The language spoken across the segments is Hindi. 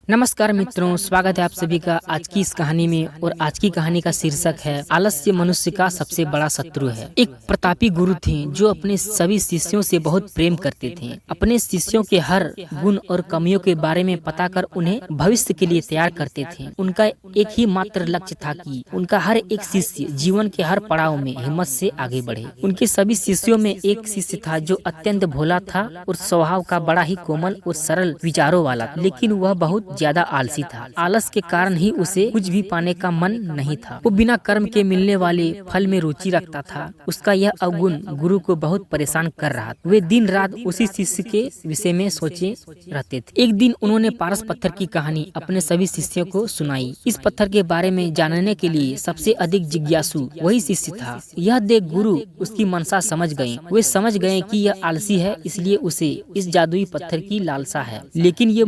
नमस्कार मित्रों, स्वागत है आप सभी का आज की इस कहानी में। और आज की कहानी का शीर्षक है आलस्य मनुष्य का सबसे बड़ा शत्रु है। एक प्रतापी गुरु थे जो अपने सभी शिष्यों से बहुत प्रेम करते थे। अपने शिष्यों के हर गुण और कमियों के बारे में पता कर उन्हें भविष्य के लिए तैयार करते थे। उनका एक ही मात्र लक्ष्य था कि उनका हर एक शिष्य जीवन के हर पड़ाव में हिम्मत से आगे बढ़े। उनके सभी शिष्यों में एक शिष्य था जो अत्यंत भोला था और स्वभाव का बड़ा ही कोमल और सरल विचारों वाला, लेकिन वह बहुत ज्यादा आलसी था। आलस के कारण ही उसे कुछ भी पाने का मन नहीं था। वो बिना कर्म के मिलने वाले फल में रुचि रखता था। उसका यह अवगुण गुरु को बहुत परेशान कर रहा था। वे दिन रात उसी शिष्य के विषय में सोचे रहते थे। एक दिन उन्होंने पारस पत्थर की कहानी अपने सभी शिष्यों को सुनाई। इस पत्थर के बारे में जानने के लिए सबसे अधिक जिज्ञासु वही शिष्य था। यह देख गुरु उसकी मनसा समझ गए। वे समझ गए कि यह आलसी है, इसलिए उसे इस जादुई पत्थर की लालसा है। लेकिन ये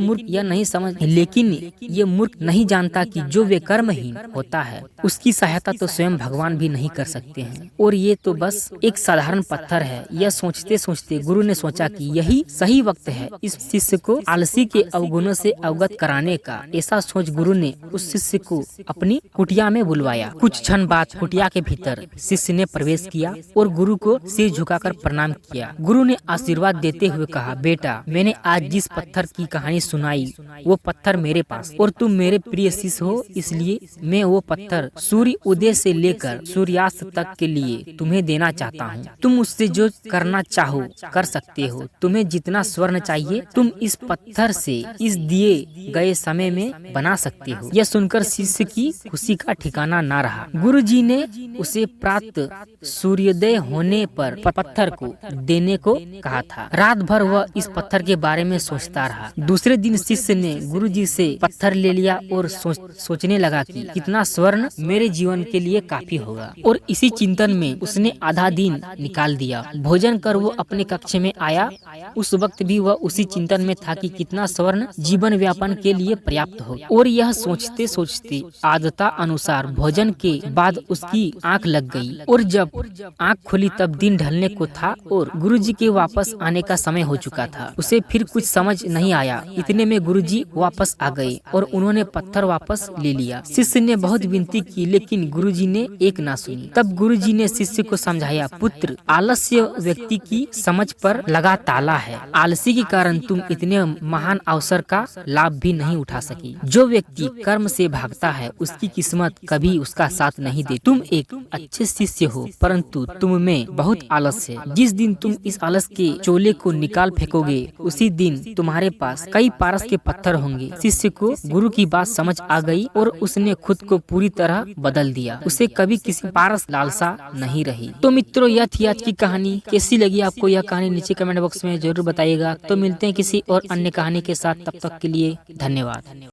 मूर्ख नहीं जानता कि जो वे कर्महीन होता है उसकी सहायता तो स्वयं भगवान भी नहीं कर सकते हैं, और ये तो बस एक साधारण पत्थर है। यह सोचते सोचते गुरु ने सोचा कि यही सही वक्त है इस शिष्य को आलसी के अवगुणों से अवगत कराने का। ऐसा सोच गुरु ने उस शिष्य को अपनी कुटिया में बुलवाया। कुछ क्षण बाद कुटिया के भीतर शिष्य ने प्रवेश किया और गुरु को सिर झुकाकर प्रणाम किया। गुरु ने आशीर्वाद देते हुए कहा, बेटा, मैंने आज जिस पत्थर की कहानी सुनाई वो पत्थर मेरे पास, और तुम मेरे प्रिय शिष्य हो, इसलिए मैं वो पत्थर सूर्य उदय से लेकर सूर्यास्त तक के लिए तुम्हें देना चाहता हूँ। तुम उससे जो करना चाहो कर सकते हो। तुम्हें जितना स्वर्ण चाहिए तुम इस पत्थर से इस दिए गए समय में बना सकते हो। यह सुनकर शिष्य की खुशी का ठिकाना ना रहा। गुरु जी ने उसे प्रातः सूर्योदय होने पर पत्थर को देने को कहा था। रात भर वह इस पत्थर के बारे में सोचता रहा। दूसरे दिन शिष्य ने गुरु जी से पत्थर ले लिया और सोचने लगा कि कितना स्वर्ण मेरे जीवन के लिए काफी होगा, और इसी चिंतन में उसने आधा दिन निकाल दिया। भोजन कर वो अपने कक्ष में आया। उस वक्त भी वह उसी चिंतन में था कि कितना स्वर्ण जीवन व्यापन के लिए पर्याप्त होगा। और यह सोचते सोचते आदता अनुसार भोजन के बाद उसकी आंख लग गई, और जब आंख खुली तब दिन ढलने को था और गुरु जी के वापस आने का समय हो चुका था। उसे फिर कुछ समझ नहीं आया। इतने में गुरु जी वापस आ गए और उन्होंने पत्थर वापस ले लिया। शिष्य ने बहुत विनती की, लेकिन गुरु जी ने एक ना सुनी। तब गुरु जी ने शिष्य को समझाया, पुत्र, आलस्य व्यक्ति की समझ पर लगा ताला है। आलसी के कारण तुम इतने महान अवसर का लाभ भी नहीं उठा सकी। जो व्यक्ति कर्म से भागता है उसकी किस्मत कभी उसका साथ नहीं दे। तुम एक अच्छे शिष्य हो, परंतु तुम में बहुत आलस है। जिस दिन तुम इस आलस के चोले को निकाल फेंकोगे उसी दिन तुम्हारे पास कई पारस के पत्थर होंगे। शिष्य को गुरु की बात समझ आ गई और उसने खुद को पूरी तरह बदल दिया। उसे कभी किसी पारस लालसा नहीं रही। तो मित्रों, यह थी आज की कहानी। कैसी लगी आपको यह कहानी नीचे कमेंट बॉक्स में जरूर बताइएगा। तो मिलते हैं किसी और अन्य कहानी के साथ, तब तक के लिए धन्यवाद।